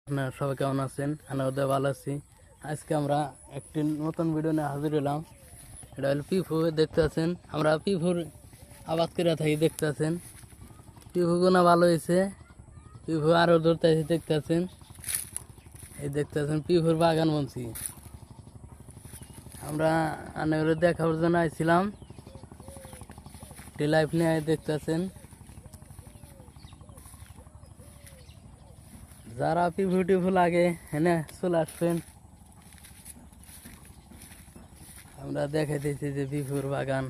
আপনারা সবাই কেমন আছেন? আমরা ভালো আছি। আজকে আমরা একটি নতুন ভিডিও নিয়ে হাজির হলাম। এটা হলো পিফু, দেখতে আছেন। আমরা পিফুর আবাদ করে থাকি, দেখতে আছেন। পিফু গোনা ভালো হয়েছে, পিফু আরও ধরতে আছে, দেখতে আছেন। এই দেখতে আছেন পিফুর বাগান বনছি আমরা। আনাগুলো দেখার জন্য আইছিলাম, লাইফ নিয়ে দেখতে আছেন। যারা পিফু টিফু লাগে এনে চলে আসবেন। আমরা দেখাইতেছি যে পিফুর বাগান।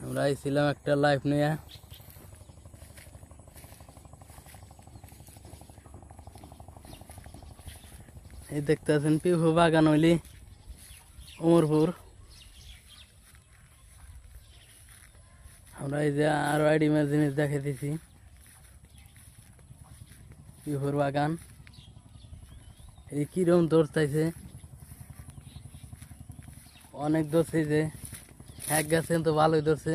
আমরা আইছিলাম একটা লাইফ নিয়ে। এই দেখতে আছেন পিফু বাগান হইলি উমরপুর। আমরা এই যে আরো আইডিমের জিনিস দেখাইতেছি। পিফুর বাগান এই কিরম ধরতেছে, অনেক ধরছে। যে এক গাছে তো ভালোই ধরছে,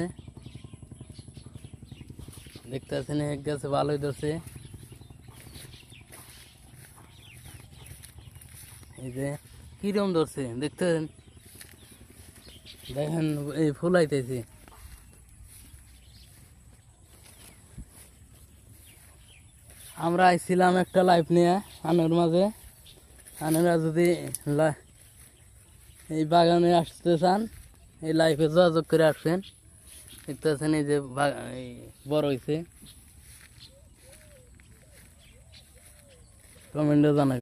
দেখতে আছেন। এক গাছে ভালোই ধরছে। এই যে কিরম ধরছে দেখতেছেন, দেখেন এই ফুলাইতেছে। আমরা আইছিলাম একটা লাইফ নিয়ে আনোর মাঝে। আনোরা যদি এই বাগানে আসতে চান, এই লাইফে যোগাযোগ করে আসবেন। দেখতে আছেন এই যে এই বড় হয়েছে, কমেন্টে জানাবেন।